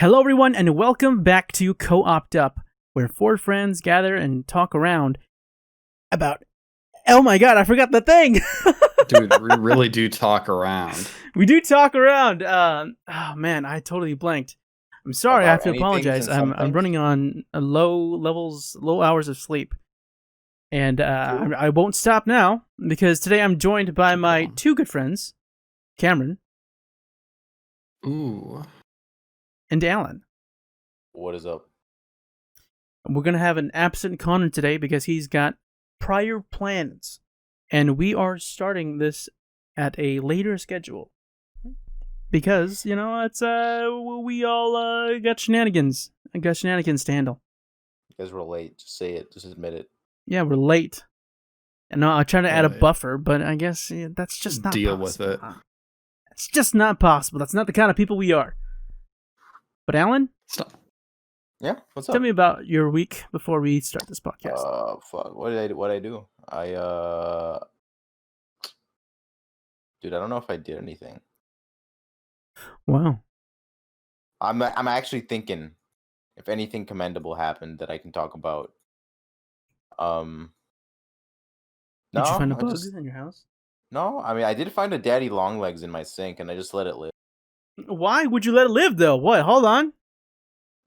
Hello, everyone, and welcome back to CO-OPed Up, where four friends gather and talk around about. Oh my god, I forgot the thing! Dude, we really do talk around. We do talk around. Oh man, I totally blanked. I'm sorry, I have to apologize. I'm running on low hours of sleep. And I won't stop now, because today I'm joined by my two good friends, Cameron. Ooh. And Alan. What is up? We're going to have an absent Connor today because he's got prior plans. And we are starting this at a later schedule. Because, you know, it's we all got shenanigans. I got shenanigans to handle. You guys were late. Just say it. Just admit it. Yeah, we're late. And I'm trying to add a buffer, but I guess that's just not deal possible. with it. It's just not possible. That's not the kind of people we are. But Alan? Stop. Yeah, what's up? Tell me about your week before we start this podcast. Fuck. What did I do? Dude, I don't know if I did anything. Wow. I'm actually thinking if anything commendable happened that I can talk about. Did you find a bug in your house? No, I mean I did find a daddy long legs in my sink and I just let it live. Why would you let it live though? What? Hold on.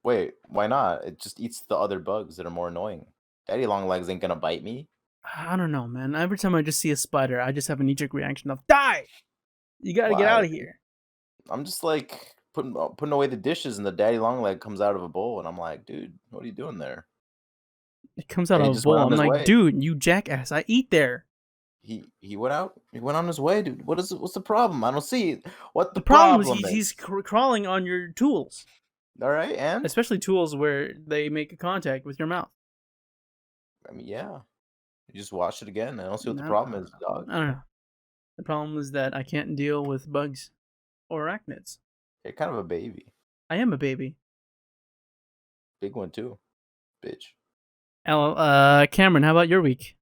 Wait, why not? It just eats the other bugs that are more annoying. Daddy long legs ain't gonna bite me. I don't know, man. Every time I just see a spider, I just have a knee-jerk reaction of die. You gotta get out of here. I'm just like putting away the dishes and the daddy long leg comes out of a bowl and I'm like, dude, what are you doing there? It comes out of a bowl. I'm like, dude, you jackass! I eat there. He went out. He went on his way, dude. What's the problem? I don't see it. What the problem is? He's crawling on your tools. All right, and especially tools where they make a contact with your mouth. I mean, yeah. You just wash it again. I don't see what the problem is, dog. I don't know. The problem is that I can't deal with bugs or arachnids. You're kind of a baby. I am a baby. Big one too, bitch. Cameron, how about your week?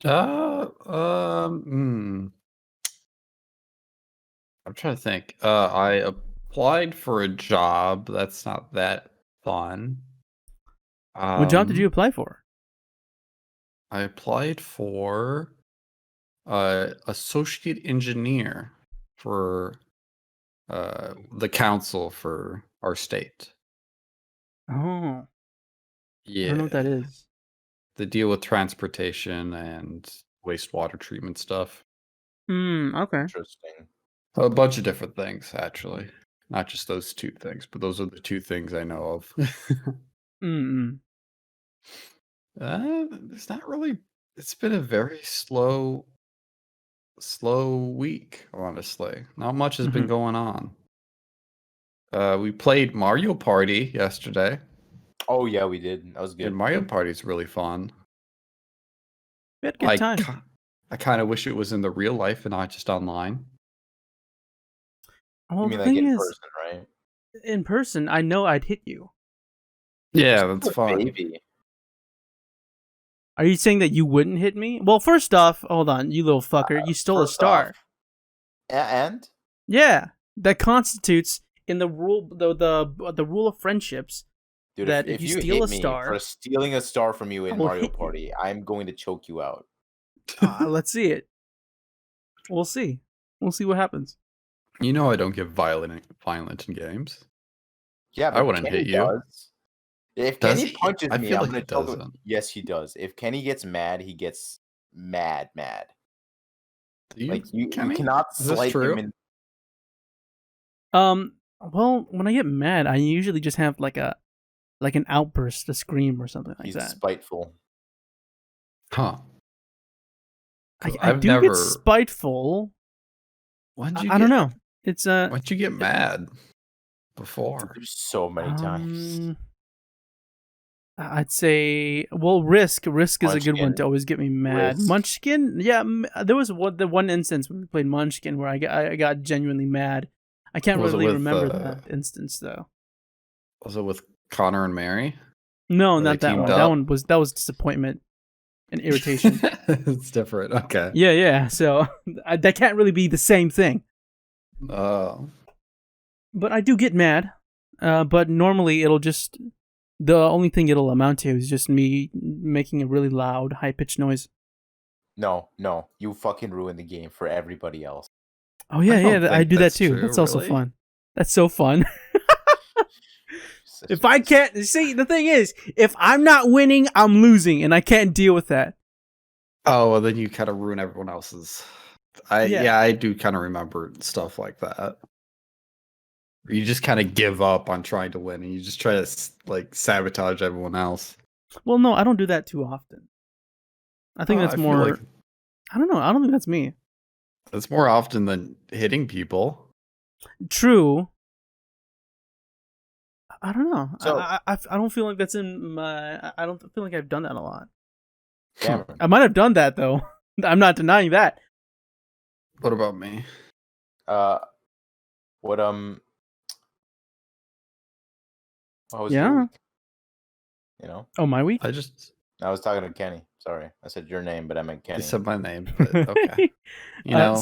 I'm trying to think. I applied for a job. That's not that fun. What job did you apply for? I applied for associate engineer for the council for our state. Oh. Yeah. I don't know what that is. The deal with transportation and wastewater treatment stuff. Okay. Interesting. A bunch of different things, actually. Not just those two things, but those are the two things I know of. It's not really. It's been a very slow week, honestly. Not much has been going on. We played Mario Party yesterday. Oh yeah, we did. That was good. And Mario Party is really fun. We had a good time. I kind of wish it was in the real life and not just online. Well, you mean like in person, right? In person, I know I'd hit you. Yeah, that's fun. Baby. Are you saying that you wouldn't hit me? Well, first off, hold on, you little fucker. You stole a star. And? Yeah, that constitutes in the rule, the rule of friendships. Dude, that if you steal steal a a star, for stealing a star from you in Mario Party, I'm going to choke you out. Let's see it. We'll see. We'll see what happens. You know I don't get violent in games. Yeah, but I wouldn't Kenny hit you. Does. If Kenny punches me, I'm going to tell him. Doesn't. Yes, he does. If Kenny gets mad, he gets mad. Like you cannot slight him in. Well, when I get mad, I usually just have like an outburst, a scream or something like that. He's spiteful. Huh. I do get spiteful. I don't know. It's When'd you get mad before? So many times. I'd say, well, Risk is a good one to always get me mad. Risk. Munchkin, yeah, there was the one instance when we played Munchkin where I got genuinely mad. I can't really remember that instance though. Was it with Connor and Mary? No, not that one. That was disappointment and irritation. It's different. Okay. Yeah. So that can't really be the same thing. But I do get mad. But normally it'll just... The only thing it'll amount to is just me making a really loud, high-pitched noise. No, you fucking ruin the game for everybody else. Oh yeah, I do that too. That's also fun. That's so fun. If I can't... See, the thing is, if I'm not winning, I'm losing, and I can't deal with that. Oh, well, then you kind of ruin everyone else's... I do kind of remember stuff like that. You just kind of give up on trying to win, and you just try to like sabotage everyone else. Well, no, I don't do that too often. I think that's more... I don't know. I don't think that's me. That's more often than hitting people. True. I don't know. So, I don't feel like that's in my... I don't feel like I've done that a lot. Cameron. I might have done that, though. I'm not denying that. What about me? How was your week? You know? Oh, my week? I was talking to Kenny. Sorry. I said your name, but I meant Kenny. You said my name, but okay. You know,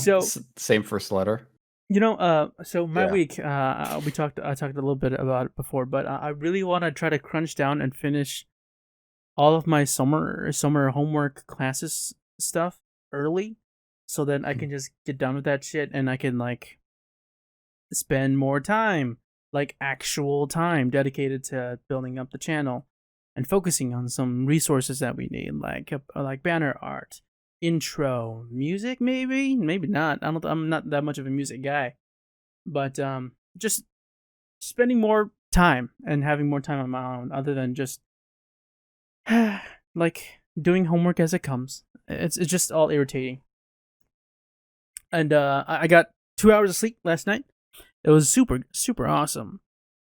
same first letter. You know, so my week, I talked a little bit about it before, but I really want to try to crunch down and finish all of my summer homework classes stuff early, so that I can just get done with that shit and I can like spend more time, like actual time dedicated to building up the channel and focusing on some resources that we need, like banner art, intro, music, maybe not. I'm not that much of a music guy, but just spending more time and having more time on my own, other than just like doing homework as it comes. It's just all irritating. And I got 2 hours of sleep last night. It was super awesome.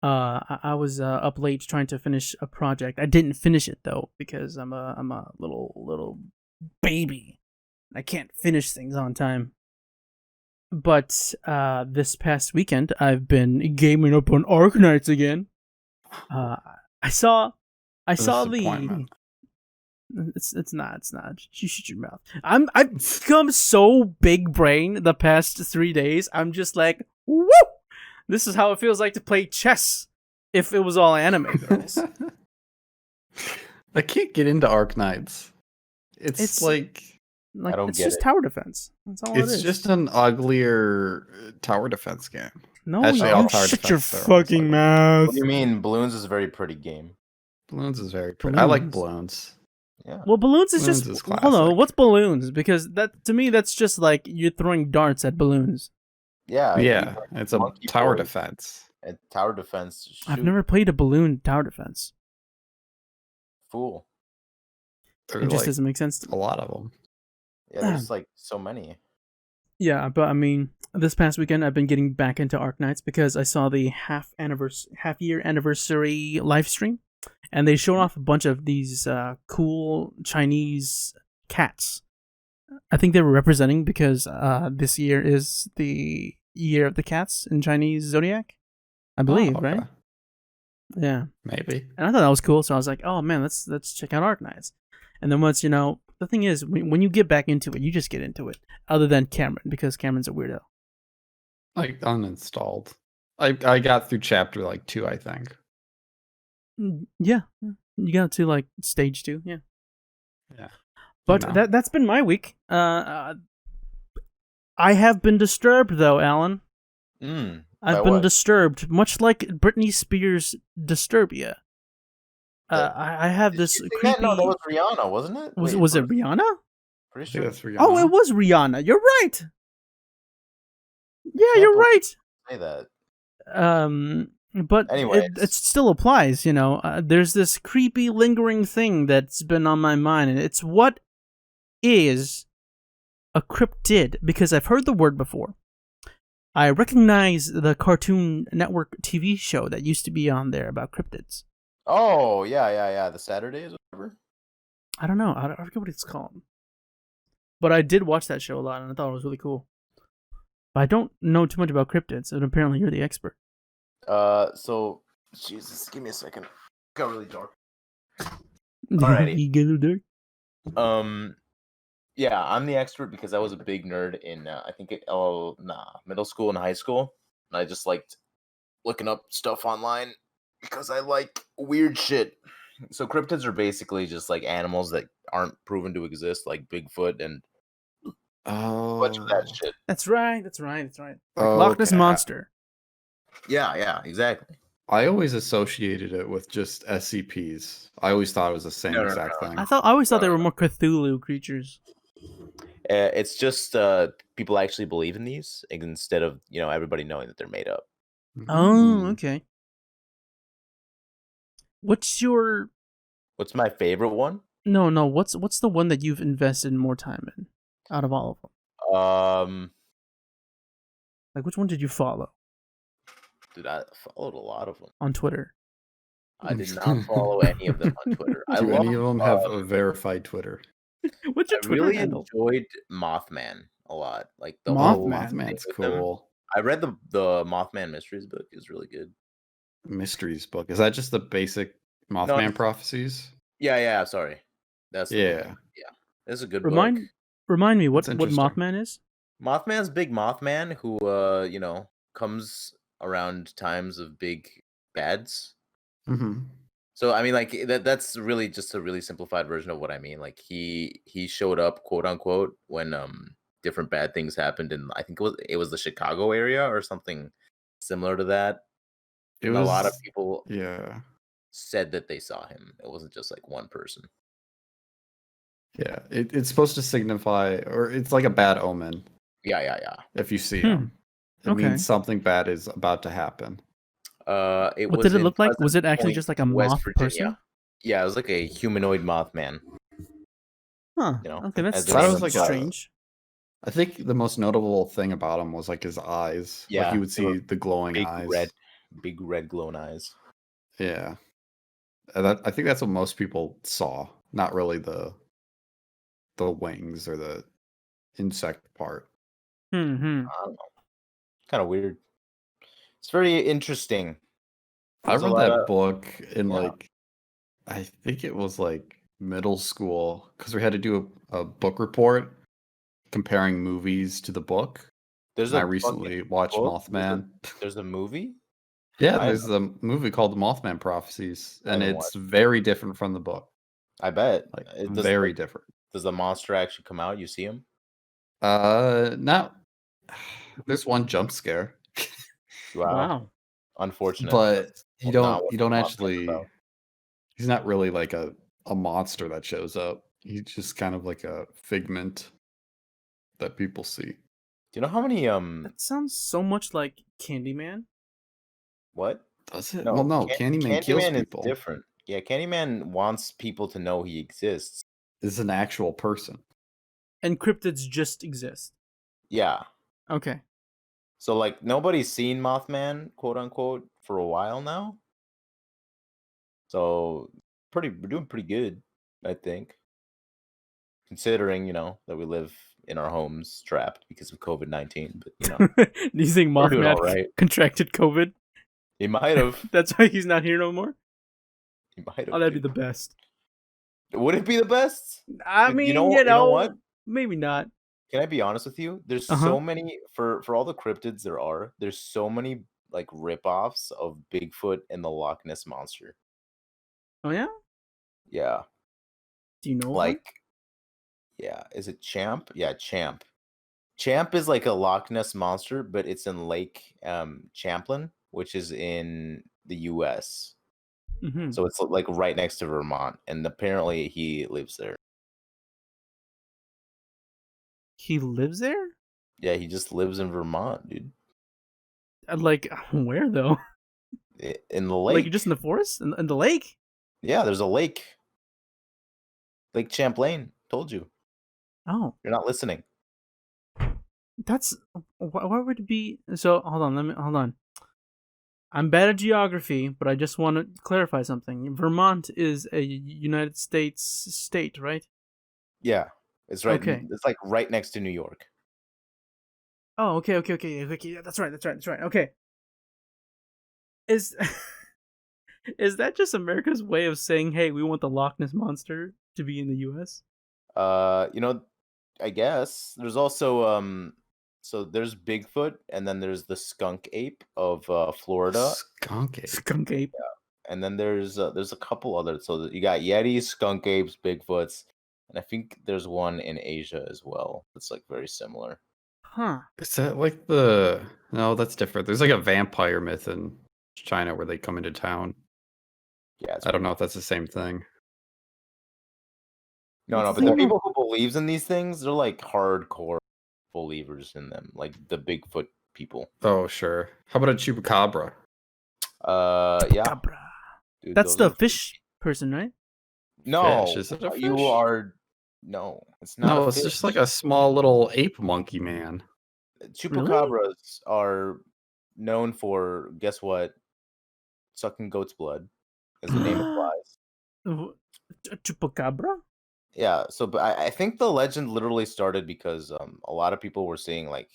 I was up late trying to finish a project. I didn't finish it though because I'm a little baby. I can't finish things on time. But this past weekend, I've been gaming up on Arknights again. I saw the... It's not. You shut your mouth. I've become so big brain the past 3 days. I'm just like, woo! This is how it feels like to play chess if it was all anime girls. I can't get into Arknights. It's like I don't it's get just it. tower defense. That's all it is. It's just an uglier tower defense game. No, Actually, you shut your fucking mouth. What do you mean? Balloons is a very pretty game. Balloons is very pretty. I like Balloons. Yeah. Well, Balloons is just... Hold on, what's Balloons? Because that to me, that's just like you're throwing darts at balloons. Yeah, it's a tower defense. And tower defense. Shoot. I've never played a balloon tower defense. Fool. It just doesn't make sense to me. A lot of them. Yeah, there's like so many. Yeah, but I mean, this past weekend I've been getting back into Arknights because I saw the half-year anniversary live stream, and they showed off a bunch of these cool Chinese cats. I think they were representing because this year is the year of the cats in Chinese zodiac, I believe, right? Yeah, maybe. And I thought that was cool, so I was like, "Oh man, let's check out Arknights." And then once the thing is, when you get back into it, you just get into it. Other than Cameron, because Cameron's a weirdo. Like uninstalled. I got through chapter like 2, I think. Yeah, you got to like stage 2. Yeah. Yeah. But that's been my week. I have been disturbed though, Alan. I've been disturbed, much like Britney Spears' Disturbia. I have this creepy... No, that was Rihanna, wasn't it? Was it Rihanna? Pretty sure that's Rihanna. Oh, it was Rihanna. You're right. Yeah, you're right. Say that. But anyway, it still applies, you know. There's this creepy, lingering thing that's been on my mind, and it's what is a cryptid? Because I've heard the word before. I recognize the Cartoon Network TV show that used to be on there about cryptids. Oh, yeah. The Saturdays or whatever? I don't know. I forget what it's called. But I did watch that show a lot, and I thought it was really cool. But I don't know too much about cryptids, and apparently you're the expert. So, Jesus, give me a second. It got really dark. Alrighty. You get a little dark? Yeah, I'm the expert because I was a big nerd in, middle school and high school. And I just liked looking up stuff online because I like weird shit. So cryptids are basically just like animals that aren't proven to exist, like Bigfoot and a bunch of that shit. That's right. Like Loch Ness Monster. Yeah, exactly. I always associated it with just SCPs. I always thought it was the same exact thing. I always thought they were more Cthulhu creatures. It's just people actually believe in these instead of everybody knowing that they're made up. Oh, okay. What's my favorite one? No. What's the one that you've invested more time in out of all of them? Like which one did you follow? Dude, I followed a lot of them on Twitter. I did not follow any of them on Twitter. Do any of them have a verified Twitter? What's your Twitter handle? Enjoyed Mothman a lot. Like the Mothman's cool. I read the Mothman Mysteries book. It's really good. Mysteries book. Is that just the basic Mothman prophecies? Yeah. Sorry, that's yeah. It's a good book. Remind me what Mothman is. Mothman's Big Mothman who comes around times of big bads. Mm-hmm. So I mean, like that's really just a really simplified version of what I mean. Like he showed up, quote unquote, when different bad things happened, and I think it was the Chicago area or something similar to that. A lot of people said that they saw him. It wasn't just like one person. Yeah, it's supposed to signify, or it's like a bad omen. Yeah. If you see him, it means something bad is about to happen. What did it look like? Was it actually just like a moth person? Yeah, it was like a humanoid Mothman. Huh. Okay, that's like strange. I think the most notable thing about him was like his eyes. Yeah, like you would see the glowing eyes, big red glowing eyes. Yeah, I think that's what most people saw. Not really the wings or the insect part. I don't know. Kind of weird. It's very interesting. I read that book in I think it was like middle school because we had to do a book report comparing movies to the book. I recently watched Mothman. There's a movie? Yeah, there's a movie called The Mothman Prophecies, and it's very different from the book. I bet. Like very different. Does the monster actually come out? You see him? Not. There's one jump scare. Wow. Unfortunate. But you don't actually. He's not really like a monster that shows up. He's just kind of like a figment that people see. Do you know how many That sounds so much like Candyman. What? Does it? No, well, no. Candyman kills people. Is different. Yeah, Candyman wants people to know he exists. Is an actual person. And cryptids just exist. Yeah. Okay. So like nobody's seen Mothman, quote unquote, for a while now. So we're doing pretty good, I think. Considering, that we live in our homes trapped because of COVID-19. But do you think Mothman contracted COVID? He might have. That's why he's not here no more? He might have. Oh, that'd be the best. Would it be the best? I mean, you know what? Maybe not. Can I be honest with you? There's so many for all the cryptids there's so many like rip-offs of Bigfoot and the Loch Ness Monster. Oh yeah? Yeah. Do you know yeah, is it Champ? Yeah, Champ. Champ is like a Loch Ness Monster, but it's in Lake Champlain, which is in the US. Mm-hmm. So it's like right next to Vermont, and apparently he lives there. He lives there? Yeah, he just lives in Vermont, dude. Like, where though? In the lake. Like, just in the forest? In the lake? Yeah, there's a lake. Lake Champlain. Told you. Oh. You're not listening. That's... Why would it be... So, hold on. I'm bad at geography, but I just want to clarify something. Vermont is a United States state, right? Yeah. It's right. Okay. It's like right next to New York. Oh, okay. Yeah, that's right. Okay. Is that just America's way of saying, "Hey, we want the Loch Ness Monster to be in the U.S.?" I guess there's also So there's Bigfoot, and then there's the skunk ape of Florida, Skunk ape. Skunk ape. and then there's a couple others. So you got Yetis, skunk apes, Bigfoots, and I think there's one in Asia as well. It's like very similar. Huh. Is that like the... No, that's different. There's like a vampire myth in China where they come into town. Yeah, I don't know if that's the same thing. No, but the people who believes in these things, they're like hardcore believers in them, like the Bigfoot people. Oh, sure. How about a chupacabra? Yeah. Cabra. Dude, That's those the are fish person, right? No, Fish. Is it a fish? you are no. It's not. No, a it's fish. just like a small little ape monkey man. Chupacabras are known for, guess what? Sucking goat's blood, as the name implies. Chupacabra? Yeah, so but I think the legend literally started because a lot of people were seeing like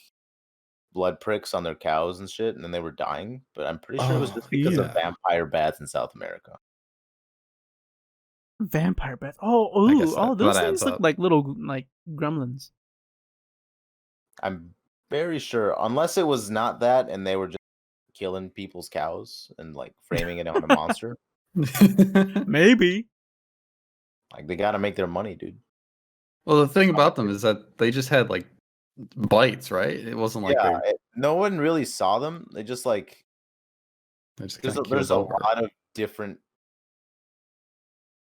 blood pricks on their cows and shit, and then they were dying. But I'm pretty sure it was just because of vampire bats in South America. Vampire bats. Those that things look up. like little like gremlins. I'm very sure, unless it was not that, and they were just killing people's cows and like framing it on a monster. Maybe. Like they got to make their money, dude. Well, the thing about them is that they just had like bites, right? It wasn't like no one really saw them. They just like there's a lot of different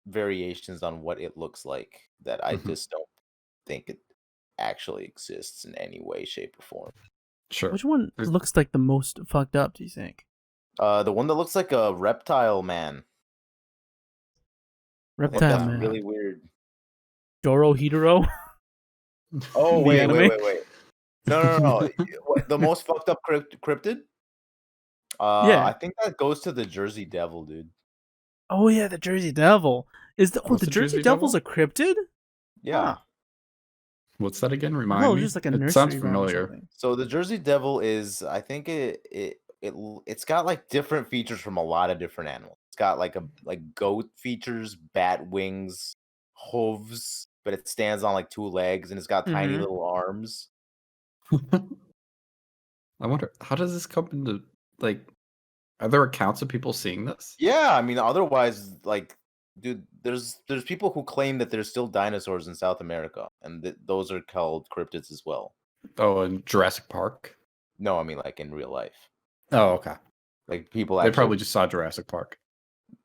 variations on what it looks like that I just don't think it actually exists in any way, shape, or form. Sure. Which one looks like the most fucked up, do you think? The one that looks like a reptile man. Reptile That's man. really weird. Dorohedoro? Oh, wait. No. The most fucked up cryptid? Yeah. I think that goes to the Jersey Devil, dude. Oh yeah, the Jersey Devil. The Jersey Devil's a cryptid? Yeah. Huh. What's that again? Remind me. Just like a nursery. It sounds familiar. So the Jersey Devil is, I think it's got like different features from a lot of different animals. It's got like goat features, bat wings, hooves, but it stands on like two legs, and it's got tiny little arms. I wonder, how does this come into, like, are there accounts of people seeing this? Yeah, I mean, otherwise, like, dude, there's people who claim that there's still dinosaurs in South America, and those are called cryptids as well. Oh, in Jurassic Park? No, I mean like in real life. Oh, okay. Like people they probably just saw Jurassic Park.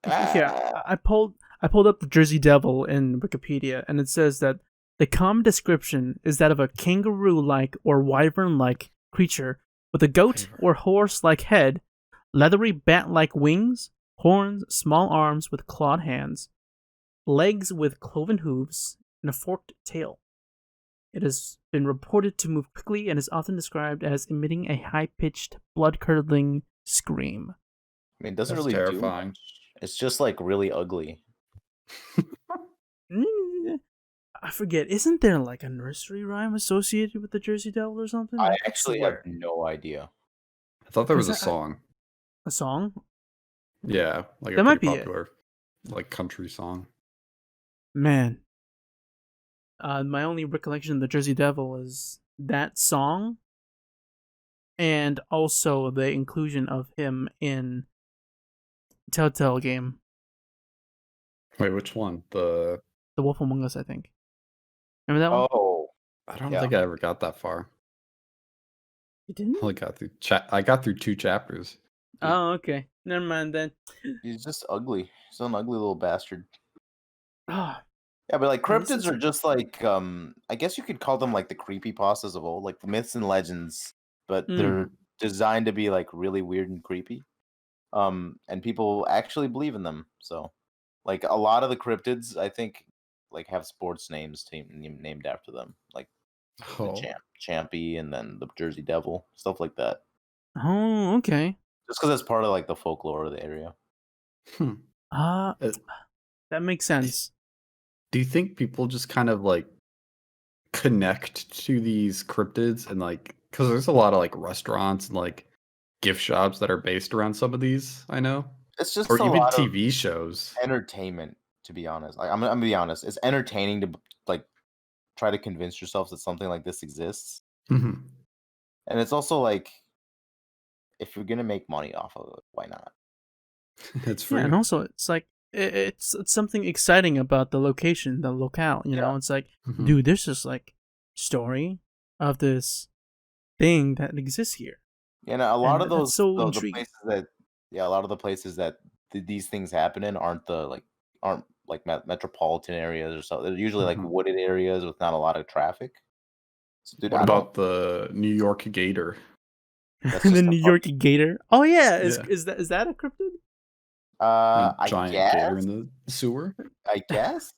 Yeah, I pulled up the Jersey Devil in Wikipedia, and it says that the common description is that of a kangaroo-like or wyvern-like creature with a goat or horse-like head, leathery bat-like wings, horns, small arms with clawed hands, legs with cloven hooves, and a forked tail. It has been reported to move quickly and is often described as emitting a high-pitched, blood-curdling scream. I mean, it doesn't really do much. It's just like really ugly. I forget. Isn't there like a nursery rhyme associated with the Jersey Devil or something? I actually have no idea. I thought there was a song. A song? Yeah, like that a might be popular, like country song. Man, my only recollection of the Jersey Devil is that song, and also the inclusion of him in Telltale game. Wait, which one? The Wolf Among Us, I think. Remember that one? Oh, I don't think I ever got that far. You didn't? I only got through I got through 2 chapters. Oh, okay. Never mind then. He's just ugly. He's an ugly little bastard. Ah. Yeah, but like cryptids are just like I guess you could call them like the creepypastas of old, like the myths and legends, but they're designed to be like really weird and creepy. And people actually believe in them. So like a lot of the cryptids, I think, like have sports names named after them, like the Champy and then the Jersey Devil, stuff like that. Oh, okay. Just because it's part of like the folklore of the area. That makes sense. Do you think people just kind of like connect to these cryptids and like, because there's a lot of like restaurants and like gift shops that are based around some of these, I know. It's just or a even lot TV of shows. Entertainment, to be honest. Like, I'm gonna be honest. It's entertaining to like try to convince yourself that something like this exists. Mm-hmm. And it's also like, if you're gonna make money off of it, why not? It's free. Yeah, and also it's like it's something exciting about the location, the locale. You know, it's like, dude, there's this like story of this thing that exists here. Yeah, and a lot of those so the intriguing. places that a lot of the places that these things happen in aren't like metropolitan areas or so. They're usually like wooded areas with not a lot of traffic. So, dude, What about the New York gator? The New York gator. Oh yeah, is that a cryptid? A giant gator in the sewer. I guess.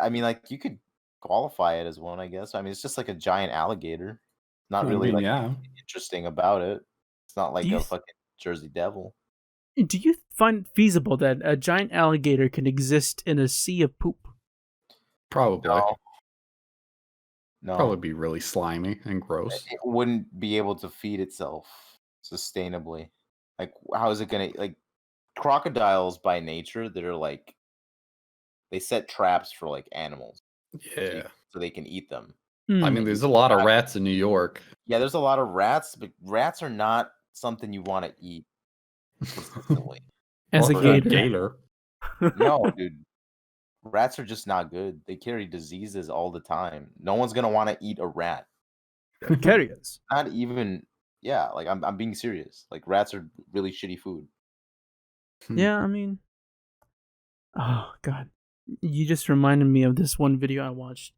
I mean, like, you could qualify it as one, I guess. I mean, it's just like a giant alligator. Not really interesting about it. It's not like a fucking Jersey Devil. Do you find it feasible that a giant alligator can exist in a sea of poop? Probably. No. Probably be really slimy and gross. It wouldn't be able to feed itself sustainably. Like, how is it gonna, like, crocodiles by nature, they're like, they set traps for like animals. Yeah. So they can eat them. I mean, there's a lot of rats in New York. Yeah, there's a lot of rats, but rats are not something you want to eat consistently. As a gator. No, dude. Rats are just not good. They carry diseases all the time. No one's gonna want to eat a rat. Carriers. Not even. Yeah, like I'm being serious. Like, rats are really shitty food. Yeah, I mean, oh god, you just reminded me of this one video I watched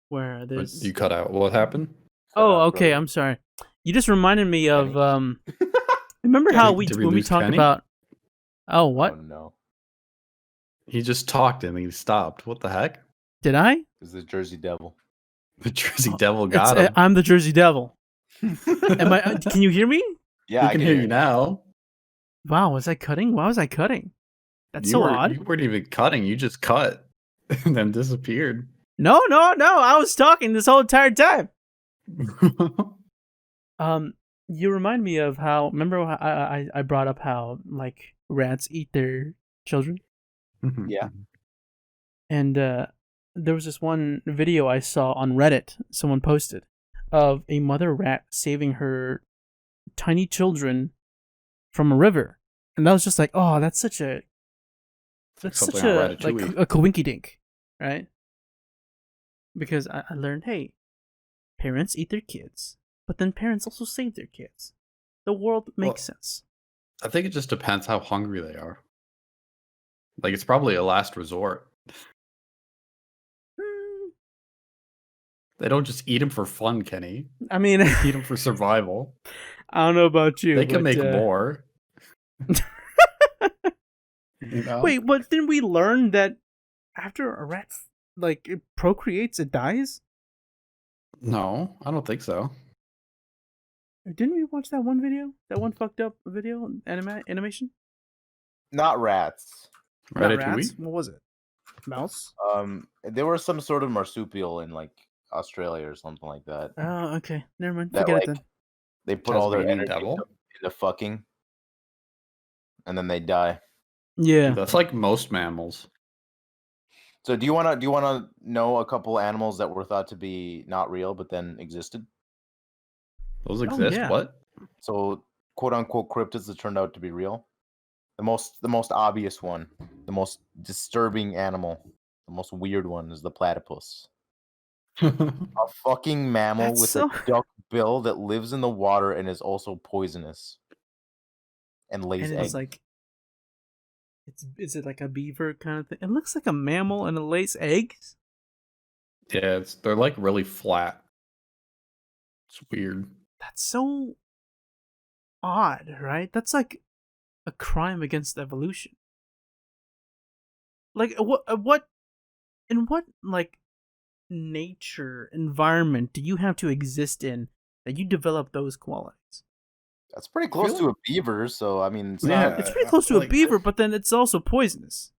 where there's. You cut out. What happened? Okay. Brother. I'm sorry. You just reminded me of Remember how when we talked about? Oh, what? Oh, no. He just talked and he stopped. What the heck? Did I? It's the Jersey Devil. The Jersey Devil got him. I'm the Jersey Devil. Am I? Can you hear me? Yeah, I can hear you now. Wow, was I cutting? Why was I cutting? That's so odd. You weren't even cutting. You just cut and then disappeared. No. I was talking this whole entire time. You remind me of how. Remember how I brought up how like rats eat their children? Yeah. And there was this one video I saw on Reddit. Someone posted of a mother rat saving her tiny children from a river, and that was just like, oh, that's such a like a coinky dink, right? Because I learned, hey, parents eat their kids, but then parents also save their kids. The world makes sense. I think it just depends how hungry they are. Like, it's probably a last resort. They don't just eat them for fun, Kenny. I mean, eat them for survival. I don't know about you. They can make more. You know? Wait, but didn't we learn that after a rat like it procreates, it dies? No, I don't think so. Didn't we watch that one video? That one fucked up video animation? Not rats. Not rats? What was it? Mouse? There was some sort of marsupial in like Australia or something like that. Oh, okay. Never mind. Forget it then. They put all their energy into fucking, and then they die. Yeah, that's like most mammals. So do you wanna know a couple animals that were thought to be not real but then existed? Those exist? Yeah. What? So quote unquote cryptids that turned out to be real. The most obvious one, the most disturbing animal, the most weird one is the platypus. A fucking mammal with a duck bill that lives in the water and is also poisonous. And lays eggs. Like, is it like a beaver kind of thing? It looks like a mammal and it lays eggs. Yeah, they're like really flat. It's weird. That's so odd, right? That's like a crime against evolution. Like what in what like nature environment do you have to exist in that you develop those qualities? That's pretty close to a beaver, so I mean, it's pretty close to a beaver, but then it's also poisonous.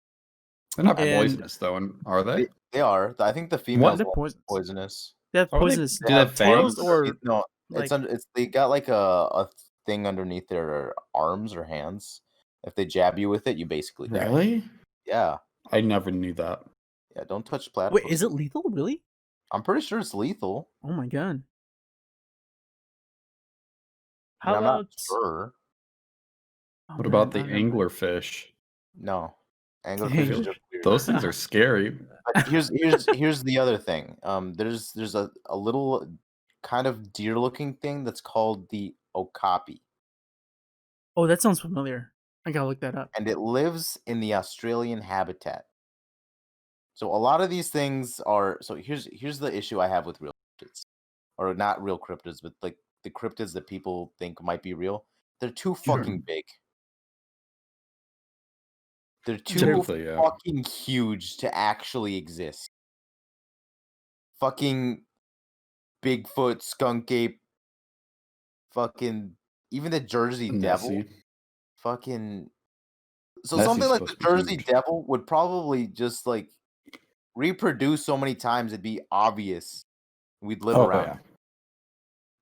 They're not poisonous though, are they? They are. I think the females are poisonous. They have poisonous. Do they have tails or no? Like, it's they got like a thing underneath their arms or hands. If they jab you with it, you basically die. Really? Yeah. I never knew that. Yeah, don't touch platypus. Wait, is it lethal? Really? I'm pretty sure it's lethal. Oh my god. How I'm not about sure. Oh, What man, about the I don't know. anglerfish? No, I anglerfish is feel just weird. those things are scary. But here's the other thing. There's a little kind of deer looking thing that's called the okapi, Oh, that sounds familiar. I gotta look that up. and it lives in the Australian habitat. So a lot of these things are. So here's the issue I have with real cryptids, or not real cryptids, but like the cryptids that people think might be real. They're too fucking big. They're too Typically, yeah. fucking huge to actually exist. Fucking Bigfoot, skunk ape, fucking even the Jersey Devil. Nessie. Fucking so Nessie's something like the supposed to be Jersey huge. Devil would probably just like reproduce so many times it'd be obvious we'd live Oh around. yeah.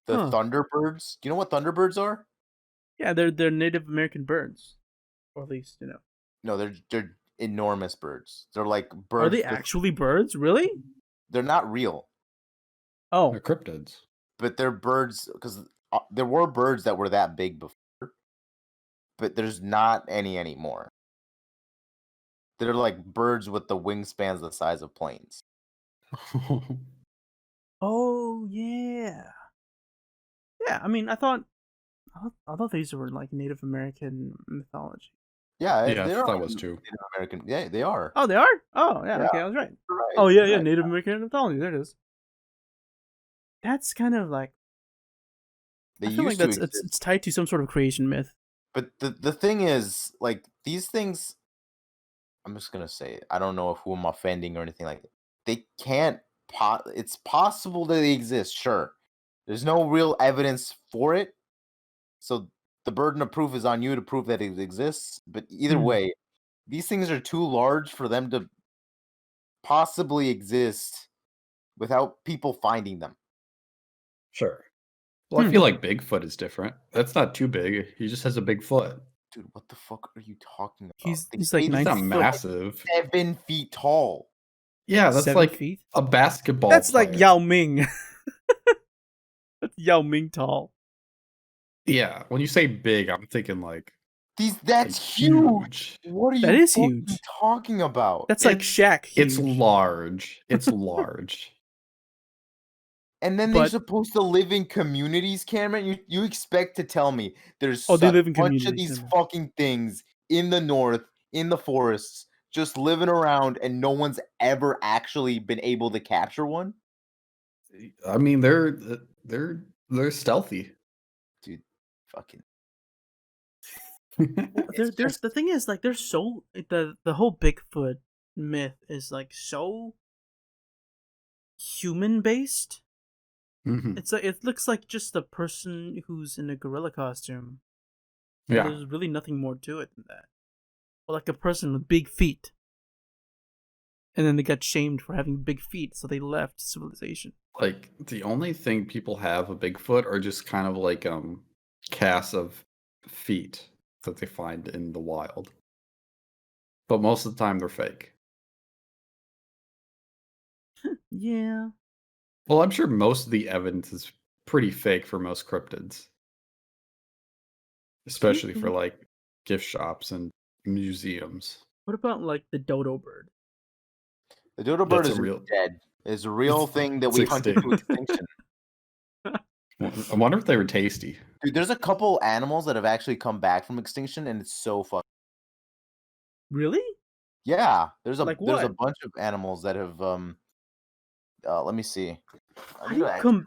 The Huh. Thunderbirds. Do you know what Thunderbirds are? Yeah, they're Native American birds, or at least No, they're enormous birds. They're like birds. Are they actually birds? Really? They're not real, Oh, They're cryptids. but they're birds because there were birds that were that big before, but there's not any anymore. They're like birds with the wingspans the size of planes. oh yeah, yeah. I mean, I thought these were like Native American mythology. Yeah, Yeah, I they thought are that was too. Native American. Yeah, they are. Oh, they are. Oh, yeah. Yeah. Okay, I was right. Right, Oh, yeah, right. Native American mythology. There it is. That's kind of like They I feel like used to that's exist. it's tied to some sort of creation myth. But the thing is, like these things, I'm just gonna say it. I don't know who I'm offending or anything like that. They can't. It's possible that they exist. Sure, there's no real evidence for it, so the burden of proof is on you to prove that it exists. But either Hmm. way, these things are too large for them to possibly exist without people finding them. Sure. Well, I feel like Bigfoot is different. That's not too big. He just has a big foot. Dude, what the fuck are you talking about? He's They like say He's 9 not feet. massive. 7 feet tall. Yeah, that's 7 like feet. a basketball That's player. like Yao Ming. That's Yao Ming tall. Yeah, when you say big, I'm thinking like That's huge. What are you That is fucking huge. talking about? That's like Shaq huge. It's large. It's large. And then they're But supposed to live in communities, Cameron? You expect to tell me there's they a live in bunch of communities, these Cameron. fucking things in the north, in the forests, just living around and no one's ever actually been able to capture one? I mean, they're stealthy. Dude, fucking there's the thing is like there's so the whole Bigfoot myth is like so human based. Mhm. It's like it looks like just a person who's in a gorilla costume. Yeah. There's really nothing more to it than that. Or like a person with big feet. And then they got shamed for having big feet, so they left civilization. Like the only thing people have a Bigfoot are just kind of like casts of feet that they find in the wild. But most of the time they're fake. Yeah. Well, I'm sure most of the evidence is pretty fake for most cryptids. Especially for like gift shops and museums. What about like the dodo bird? the dodo bird That's is a real dead. It's a real thing that it's we hunted to extinction. I wonder if they were tasty. Dude, there's a couple animals that have actually come back from extinction, and it's so fucking. Really? Yeah, there's a Like there's a what? bunch of animals that have let me see. How do you come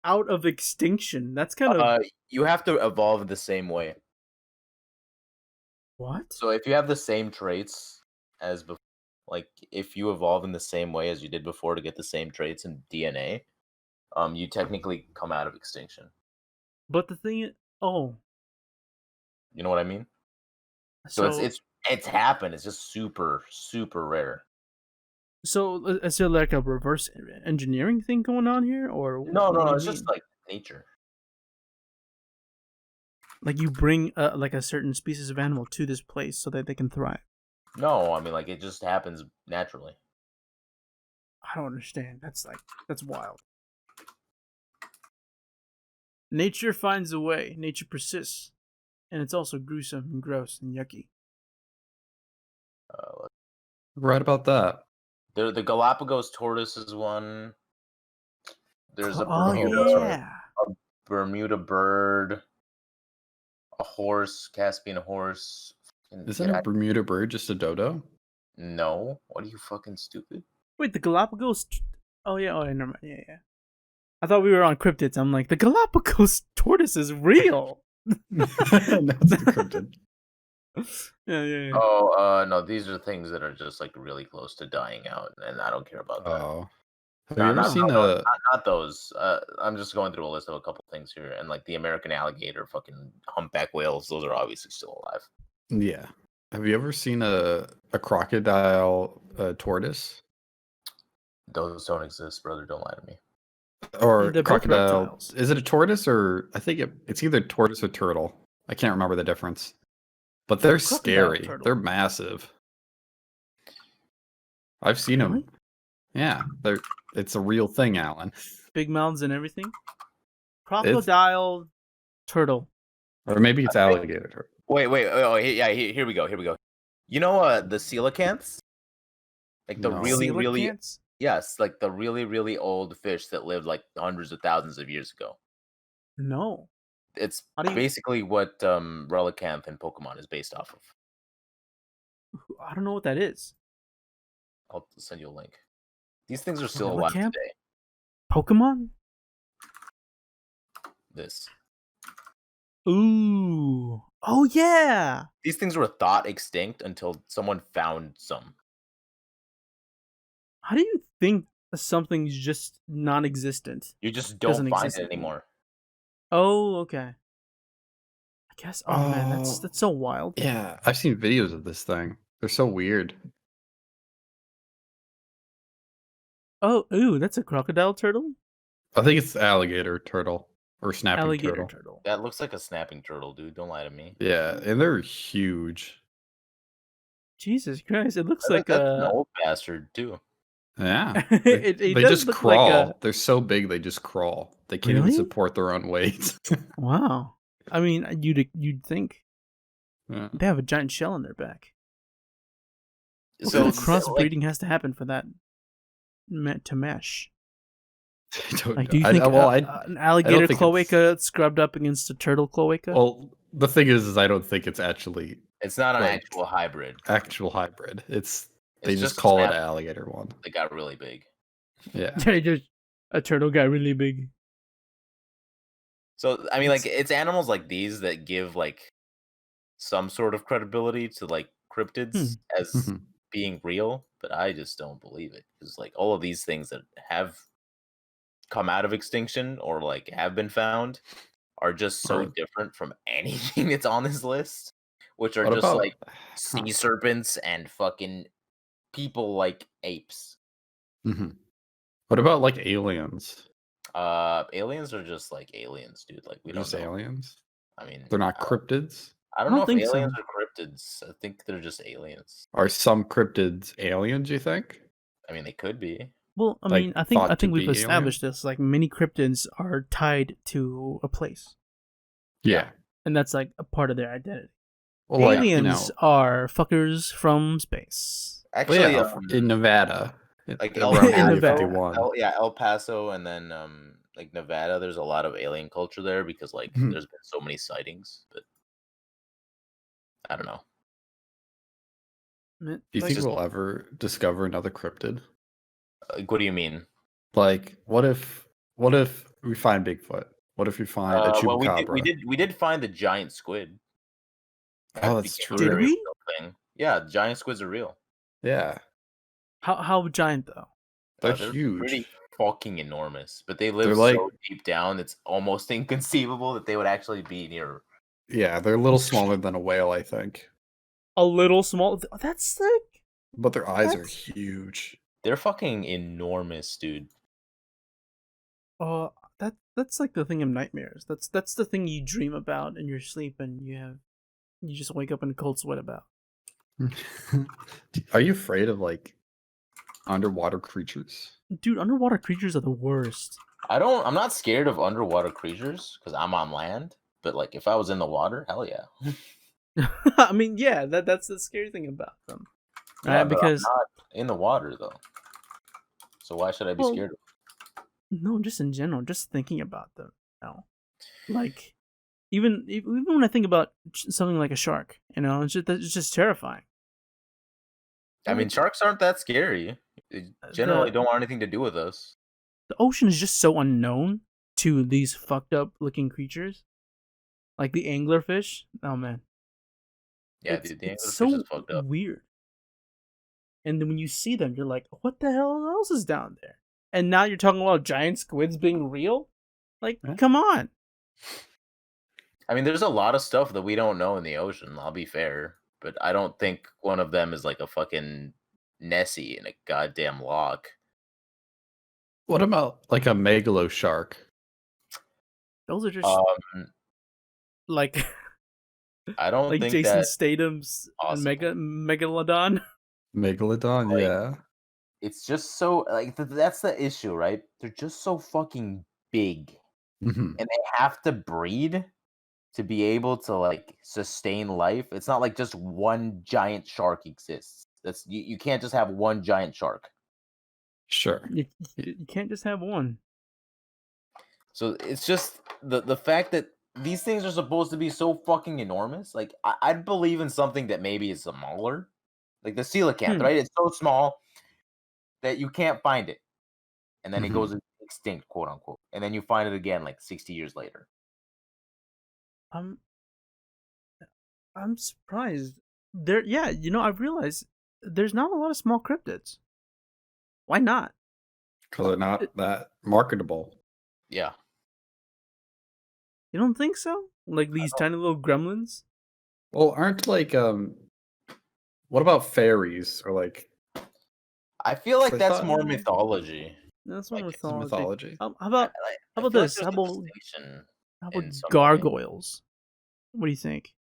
out of extinction? That's kind of You have to evolve the same way. what? So if you have the same traits as before, like if you evolve in the same way as you did before to get the same traits in DNA, you technically come out of extinction. But the thing is, You know what I mean? So it's happened. It's just super, super rare. So is there like a reverse engineering thing going on here, or No, what do you it's mean? just like nature. Like you bring like a certain species of animal to this place so that they can thrive. No, I mean like it just happens naturally. I don't understand. That's wild. Nature finds a way. Nature persists. And it's also gruesome and gross and yucky. Right about that. The Galapagos tortoise is one. There's a Bermuda bird, a horse, Caspian horse. Isn't a Bermuda bird just a dodo? No. What are you fucking stupid? Wait, the Galapagos... Oh, never mind. Yeah. I thought we were on cryptids. I'm like, the Galapagos tortoise is real. No, it's the cryptid. Yeah. Oh, no, these are things that are just like really close to dying out, and I don't care about that. Oh. Have you ever seen not those. I'm just going through a list of a couple things here, and like the American alligator, fucking humpback whales, those are obviously still alive. Yeah. Have you ever seen a crocodile tortoise? Those don't exist, brother. Don't lie to me. Or crocodile. Is it a tortoise or I think it's either tortoise or turtle. I can't remember the difference. But they're scary. Turtle. They're massive. I've seen them. Yeah, it's a real thing, Alan. Big mouths and everything. Crocodile turtle. Or maybe it's alligator turtle. Wait. Oh, yeah, here we go. You know the coelacanths? Like the really yes, like the really old fish that lived like hundreds of thousands of years ago. No. It's basically what Relicanth in Pokemon is based off of. I don't know what that is. I'll send you a link. These things are still alive today. Pokemon? This. Ooh. Oh, yeah. These things were thought extinct until someone found some. How do you think something's just non-existent? You just don't find it anymore. Oh, okay. I guess. Oh man, that's so wild. Yeah, I've seen videos of this thing. They're so weird. Oh, ooh, that's a crocodile turtle? I think it's alligator turtle or snapping turtle. That looks like a snapping turtle, dude. Don't lie to me. Yeah, and they're huge. Jesus Christ, it looks that's an old bastard too. Yeah, they just crawl. They're so big, they just crawl. They can't even support their own weight. Wow. I mean, you'd think they have a giant shell in their back. So crossbreeding has to happen for that to mesh. I don't know. Do you think an alligator cloaca scrubbed up against a turtle cloaca? Well, the thing is I don't think it's actually. It's not an actual hybrid. They just call it an alligator one. They got really big. Yeah. A turtle got really big. So, I mean, like, it's animals like these that give, like, some sort of credibility to, like, cryptids as being real, but I just don't believe it. Because, like, all of these things that have come out of extinction or, like, have been found are just so different from anything that's on this list, which are like, sea serpents and fucking people like apes. What about like aliens? Aliens are just like aliens, dude. Like we don't know. Aliens. I mean, they're not cryptids. I don't know if aliens are cryptids. I think they're just aliens. Are some cryptids aliens? You think? I mean, they could be. Well, I mean, I think we've established this. Like many cryptids are tied to a place. Yeah, and that's like a part of their identity. Well, aliens are fuckers from space. Actually, in Nevada, like El Paso, and then like Nevada, there's a lot of alien culture there because like there's been so many sightings. But I don't know. Do you think we'll ever discover another cryptid? Like, what do you mean? Like, what if we find Bigfoot? What if we find a chupacabra? Well, we did find the giant squid. Oh, that's true. Did we? Yeah, giant squids are real. Yeah. How giant though? They're huge. Pretty fucking enormous. But they live so deep down, it's almost inconceivable that they would actually be near. Yeah, they're a little smaller than a whale, I think. A little small? That's sick. But their eyes are huge. They're fucking enormous, dude. That's like the thing of nightmares. That's the thing you dream about in your sleep, and you just wake up in a cold sweat about. Are you afraid of like underwater creatures? Dude, underwater creatures are the worst. I'm not scared of underwater creatures because I'm on land. But like, if I was in the water, hell yeah. I mean, yeah, that's the scary thing about them. Yeah, but because I'm not in the water though. So why should I be scared of them? No, just in general, just thinking about them now. Like even when I think about something like a shark, it's just terrifying. I mean, sharks aren't that scary. They generally don't want anything to do with us. The ocean is just so unknown to these fucked up looking creatures. Like the anglerfish. Oh man. Yeah, dude, the anglerfish so is fucked up. Weird. And then when you see them, you're like, what the hell else is down there? And now you're talking about giant squids being real? Like, come on. I mean, there's a lot of stuff that we don't know in the ocean, I'll be fair. But I don't think one of them is like a fucking Nessie in a goddamn lock. What about like a megalo shark? Those are just like I don't like think Jason that Statham's Megalodon. Megalodon, yeah. It's just so like that's the issue, right? They're just so fucking big, and they have to breed to be able to like sustain life. It's not like just one giant shark exists. That's you can't just have one giant shark. Sure. You can't just have one. So it's just the fact that these things are supposed to be so fucking enormous. Like I'd believe in something that maybe is smaller, like the coelacanth, right? It's so small that you can't find it, and then it goes extinct, quote unquote, and then you find it again like 60 years later. I'm surprised. I've realized there's not a lot of small cryptids. Why not? Because they're not that marketable. Yeah. You don't think so? Like these tiny little gremlins? Well, aren't like what about fairies or like? I feel like that's more mythology. That's more like mythology. How about this? How about gargoyles? What do you think?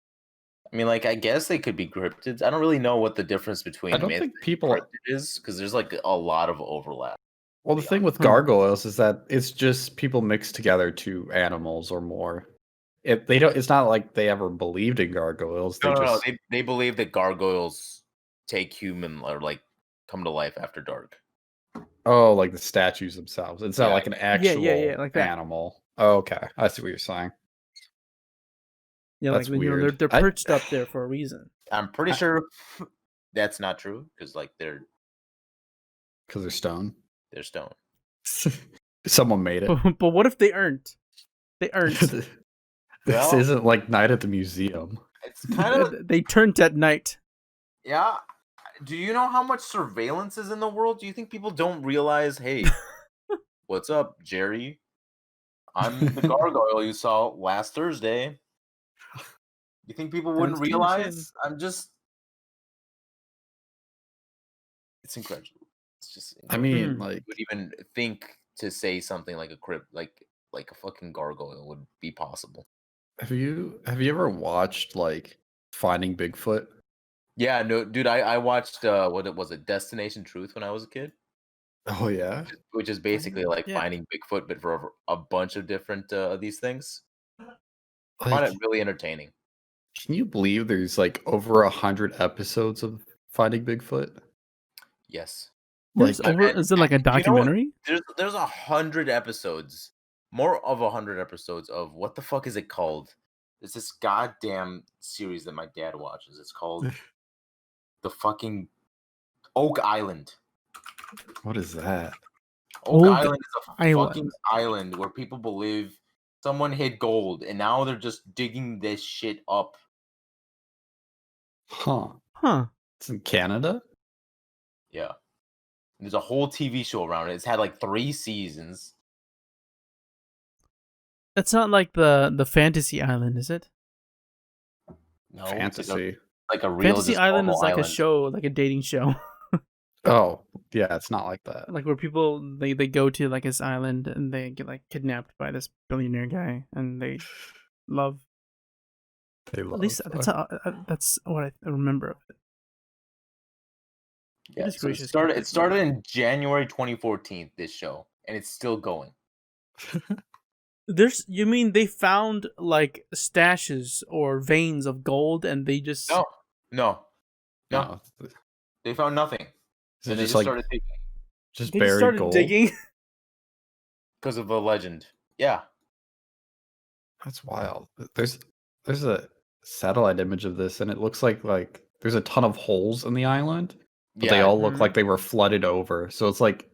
I mean, like, I guess they could be cryptids. I don't really know what the difference between I don't think people is because there's like a lot of overlap. Well, the thing with gargoyles is that it's just people mixed together two animals or more. It's not like they ever believed in gargoyles. No, they believe that gargoyles take human or like come to life after dark. Oh, like the statues themselves. It's not like an actual like that. animal. Oh, okay, I see what you're saying. Yeah, that's like weird. They're perched up there for a reason. I'm pretty sure that's not true because like they're stone. They're stone. Someone made it. But what if they aren't? They aren't. This isn't like Night at the Museum. It's kind of they turned at night. Yeah. Do you know how much surveillance is in the world? Do you think people don't realize, hey, what's up, Jerry? I'm the gargoyle you saw last Thursday. You think people wouldn't realize? It's incredible. It's just incredible. I mean, like, you would even think to say something like a like a fucking gargoyle would be possible. Have you ever watched like Finding Bigfoot? Yeah, no, dude, I watched what was it, Destination Truth when I was a kid. Oh yeah, which is basically like finding Bigfoot, but for a bunch of different these things. I find it really entertaining. Can you believe there's like over 100 episodes of Finding Bigfoot? Yes. Is it like a documentary? There's 100 episodes, more of 100 episodes of what the fuck is it called? It's this goddamn series that my dad watches. It's called the fucking Oak Island. What is that? Oak Island is a fucking island where people believe someone hid gold, and now they're just digging this shit up. Huh. It's in Canada? Yeah. There's a whole TV show around it. It's had like 3 seasons. That's not like the Fantasy Island, is it? No. Fantasy. Like a real Fantasy Island is like a show, like a dating show. Oh, yeah, it's not like that. Like where people they go to like this island and they get like kidnapped by this billionaire guy and they love. They love. At least that's what I remember of it. Yeah, so it started in January 2014. This show, and it's still going. You mean they found like stashes or veins of gold and they just No. No, They found nothing. so They just just like started digging just they buried started gold. digging? because of a legend. Yeah. That's wild. There's a satellite image of this, and it looks like there's a ton of holes in the island, but they Yeah. all look like they were flooded over. So it's like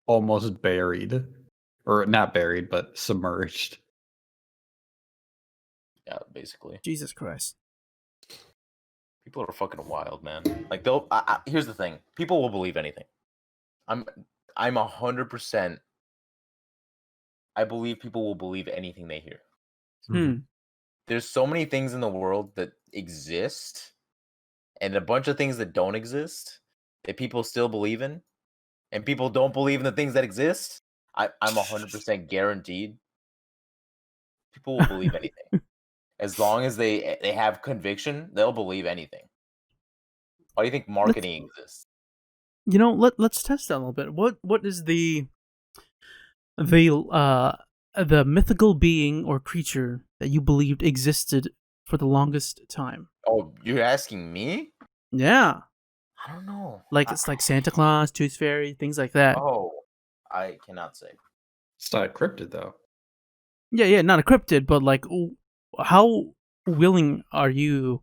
almost buried, or not buried, but submerged. Yeah, basically. Jesus Christ. People are fucking wild, man. Like here's the thing. People will believe anything. I'm 100%. I believe people will believe anything they hear. There's so many things in the world that exist and a bunch of things that don't exist that people still believe in, and people don't believe in the things that exist. I'm 100% guaranteed people will believe anything. As long as they have conviction, they'll believe anything. Why do you think marketing exists? Let's test that a little bit. What is the mythical being or creature that you believed existed for the longest time? Oh, you're asking me? Yeah. I don't know. Like it's like Santa Claus, Tooth Fairy, things like that. Oh, I cannot say. It's not a cryptid though. Yeah, not a cryptid, but like, how willing are you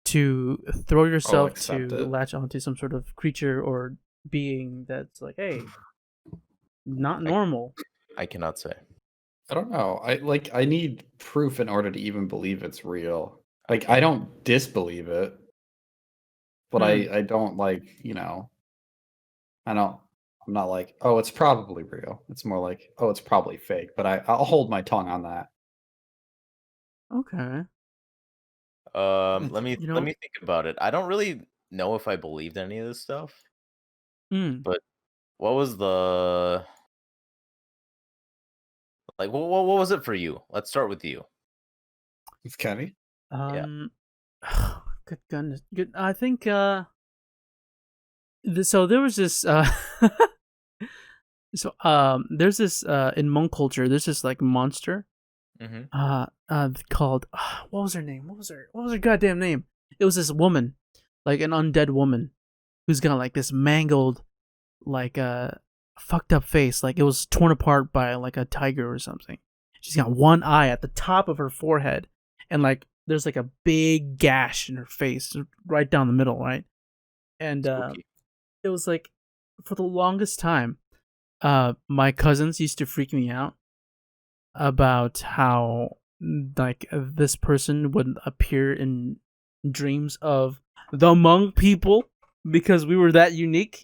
to throw yourself to latch onto some sort of creature or being that's like, hey, not normal? I cannot say. I don't know. I need proof in order to even believe it's real. Like I don't disbelieve it, but I don't I'm not like, oh, it's probably real. It's more like, oh, it's probably fake. But I'll hold my tongue on that. Okay. Let me think about it. I don't really know if I believed any of this stuff. But what was the what was it for you? Let's start with you. It's Kenny. Yeah. Good goodness. Good. I think so there was this there's this in Hmong culture, there's this like monster called what was her name? What was her goddamn name? It was this woman, like an undead woman who's got like this mangled, like fucked up face, like it was torn apart by like a tiger or something. She's got one eye at the top of her forehead, and like there's like a big gash in her face right down the middle, right? And it was like, for the longest time, my cousins used to freak me out about how like this person would appear in dreams of the Hmong people because we were that unique,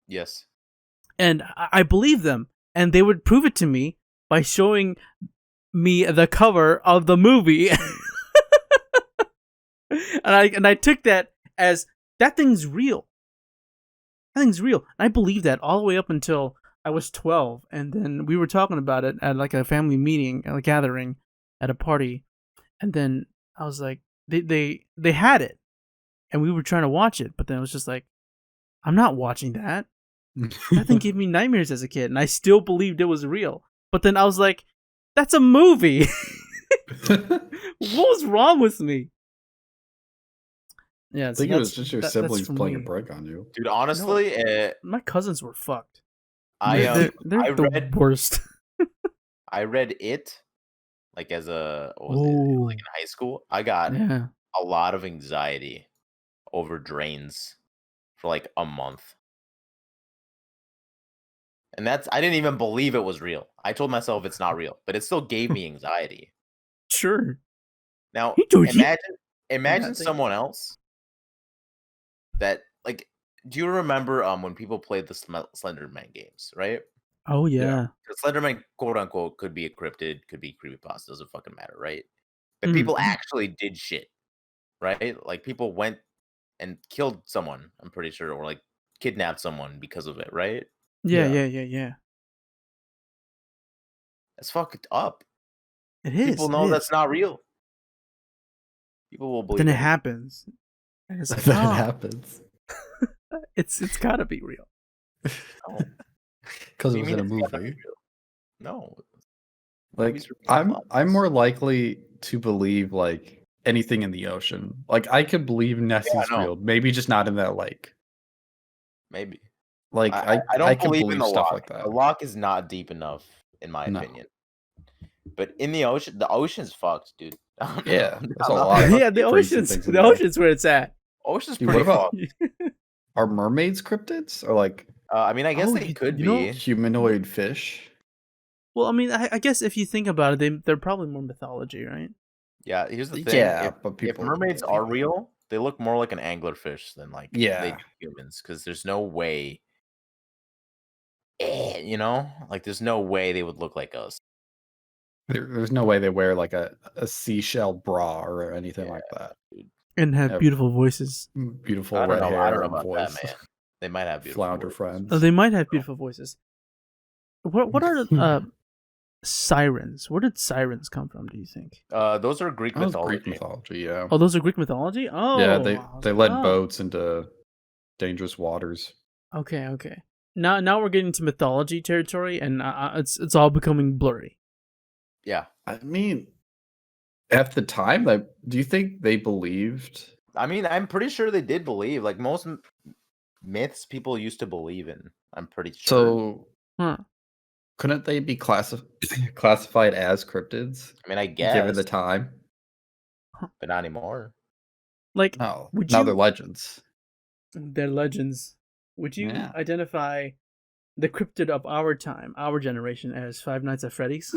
Yes. And I believed them, and they would prove it to me by showing me the cover of the movie. and I took that as, that thing's real. That thing's real. I believed that all the way up until I was 12, and then we were talking about it at like a family meeting, a gathering, at a party, and then I was like, they had it, and we were trying to watch it, but then it was just like, I'm not watching that. That thing gave me nightmares as a kid, and I still believed it was real. But then I was like, that's a movie. What was wrong with me? Yeah, I think it was just your siblings playing a prank on you. Dude, honestly, my cousins were fucked. They're the worst. I read it like as like in high school. I got a lot of anxiety over drains for like a month. And I didn't even believe it was real. I told myself it's not real, but it still gave me anxiety. Sure. Now, imagine someone else that, like, do you remember when people played the Slenderman games, right? Oh, yeah. The Slenderman, quote unquote, could be a cryptid, could be creepypasta, doesn't fucking matter, right? But people actually did shit, right? Like, people went and killed someone, I'm pretty sure, or like kidnapped someone because of it, right? Yeah. That's fucked up. It is. People know that's not real. People will believe. Then it happens. And it's like, it happens. It's gotta be real. Because it was in a movie. No. Like I'm more likely to believe like anything in the ocean. Like I could believe Nessie's real, maybe just not in that lake. Maybe. Like I I don't could believe in the stuff lock. like that. The lock is not deep enough, in my opinion. But in the ocean's fucked, dude. Yeah, there's a lot. Yeah, the ocean's where it's at. Ocean's pretty fucked. Are mermaids cryptids or like? I mean, I guess they could be humanoid fish. Well, I mean, I guess if you think about it, they're probably more mythology, right? Yeah, here's the thing. Yeah, if mermaids are real, they look more like an anglerfish than like they do humans, because there's no way, like there's no way they would look like us. There's no way they wear like a seashell bra or anything like that. And have beautiful voices. Beautiful red hair. I don't know about that, man. They might have beautiful flounder friends. Oh, they might have beautiful voices. What are sirens? Where did sirens come from, do you think? Those are Greek mythology. Greek mythology, yeah. Oh, those are Greek mythology? Oh. Yeah, they led boats into dangerous waters. Okay. Now we're getting to mythology territory, and it's all becoming blurry. Yeah. I mean, at the time, do you think they believed? I mean, I'm pretty sure they did believe. Like most myths, people used to believe in. I'm pretty sure. So, couldn't they be classified as cryptids? I mean, I guess given the time, but not anymore. Like, now they're legends. They're legends. Would you identify the cryptid of our time, our generation, as Five Nights at Freddy's?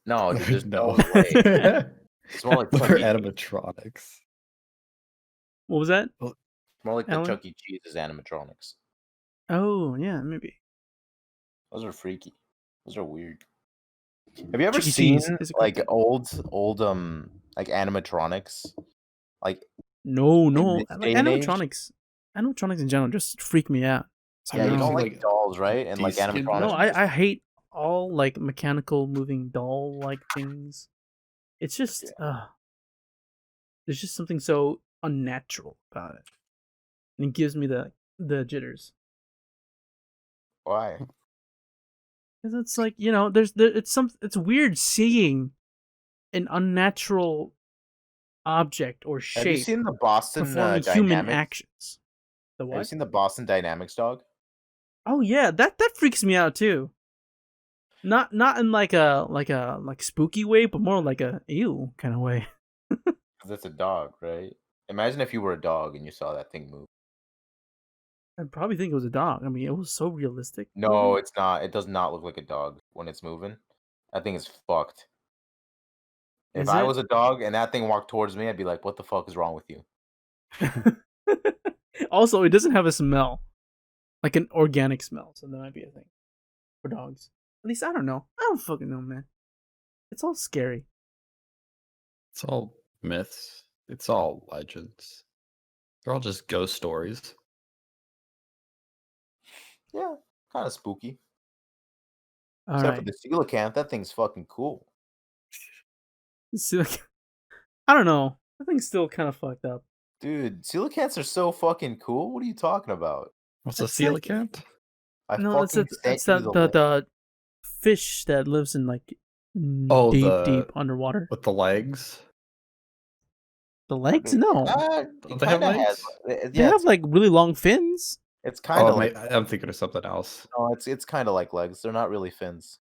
No, dude, there's no way. It's more like they're animatronics. What was that? More like the Chuck E. Cheese's animatronics. Oh, yeah, maybe. Those are freaky. Those are weird. Have you ever seen like old like animatronics? Like no, like animatronics. Animatronics in general just freak me out. So yeah, you don't like dolls, right? And like animatronics. No, I hate all like mechanical moving doll like things. It's just there's just something so unnatural about it. And it gives me the jitters. Why? Because it's like, it's weird seeing an unnatural object or shape. Have you seen the Boston performing human actions? The what? Have you seen the Boston Dynamics dog? Oh yeah, that freaks me out too. Not in like spooky way, but more like a ew kind of way. That's a dog, right? Imagine if you were a dog and you saw that thing move. I'd probably think it was a dog. I mean, it was so realistic. No, it's not. It does not look like a dog when it's moving. That thing is fucked. If I was a dog and that thing walked towards me, I'd be like, what the fuck is wrong with you? Also, it doesn't have a smell. Like an organic smell, so that might be a thing. For dogs. At least, I don't know. I don't fucking know, man. It's all scary. It's all myths. It's all legends. They're all just ghost stories. Yeah, kind of spooky. All Except for the coelacanth, that thing's fucking cool. I don't know. That thing's still kind of fucked up. Dude, coelacanths are so fucking cool. What are you talking about? What's a coelacanth? No, it's the fish that lives in like deep underwater. With the legs? The legs? No. They have legs? They have like really long fins. It's kind of like... I'm thinking of something else. No, it's kind of like legs. They're not really fins.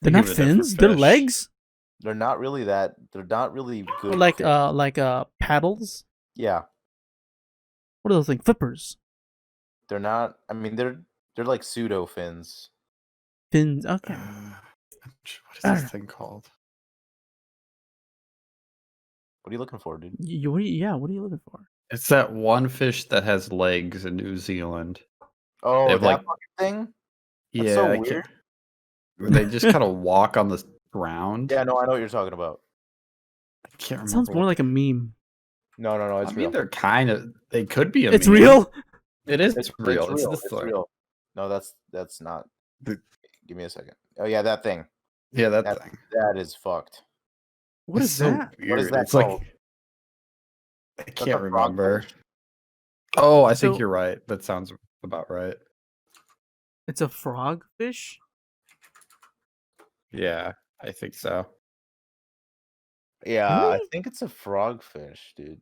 They're not fins? They're legs? They're not really that... They're not really good. Like paddles? Yeah. What are those things? Flippers? They're not... I mean, they're like pseudo fins. Fins, okay. What is this thing called? What are you looking for, dude? What are you looking for? It's that one fish that has legs in New Zealand. Oh, that fucking thing? That's yeah, so weird. They just kind of walk on the ground. Yeah, no, I know what you're talking about. I can't remember. It sounds more like a meme. No, it's real. I mean, they could be a It's meme. real? It is. It's real. It's real. No, that's not. Give me a second. Oh, yeah, that thing. Yeah, that thing. That is fucked. What is that? What is that it's called? Like, I can't remember. Oh, I think you're right. That sounds about right. It's a frog fish? Yeah, I think so. Yeah, I Really? think it's a frogfish, dude.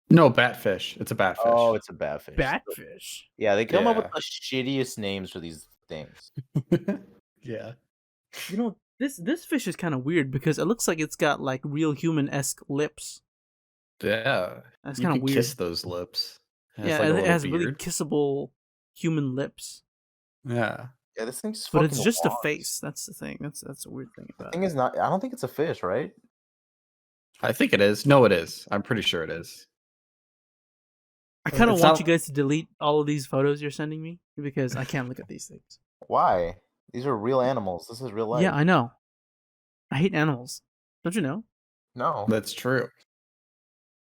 No, batfish. It's a batfish. Oh, it's a batfish. Batfish. Yeah, they come up with Yeah. the shittiest names for these things. Yeah. You know, this fish is kind of weird because it looks like it's got like real human-esque lips. Yeah. That's You kind of could weird. kiss those lips. It has Yeah, like a it little has really beard. kissable human lips. Yeah. Yeah, this thing just But fucking it's just a walks. face. That's the thing. That's a weird thing The about thing it. is not. I don't think it's a fish, right? I think it is. No, it is. I'm pretty sure it is. I kind of It's want you not- guys to delete all of these photos you're sending me because I can't look at these things. Why? These are real animals. This is real life. Yeah, I know. I hate animals. Don't you know? No. That's true.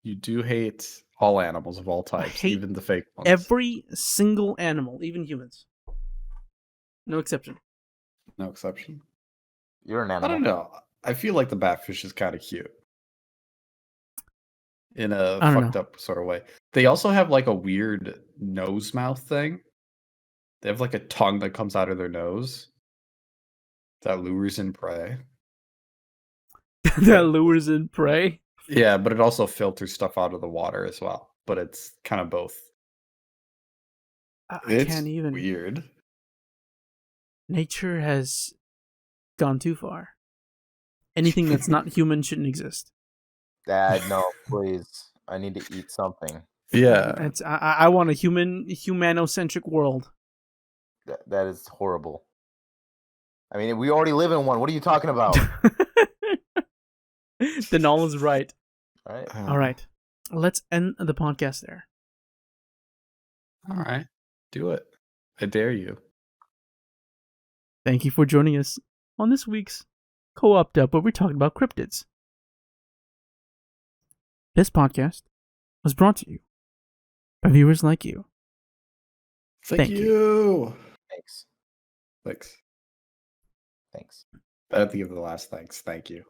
You do hate all animals of all types, hate even the fake ones. Every single animal, even humans. No exception. No exception. You're an I animal. don't know. I feel like the batfish is kind of cute. In a I don't fucked know. up sort of way. They also have like a weird nose mouth thing. They have like a tongue that comes out of their nose that lures in prey. That lures in prey. Yeah, but it also filters stuff out of the water as well. But it's kind of both. I It's can't even. weird. Nature has gone too far. Anything that's not human shouldn't exist. Dad, no, please. I need to eat something. Yeah. I want a humanocentric world. That is horrible. I mean, we already live in one. What are you talking about? Then all is right. All right. All right. Let's end the podcast there. All right. Do it. I dare you. Thank you for joining us on this week's Co-OPed Up, where we're talking about cryptids. This podcast was brought to you by viewers like you. Thank you. Thanks. Thanks. Thanks. I have to give the last thanks. Thank you.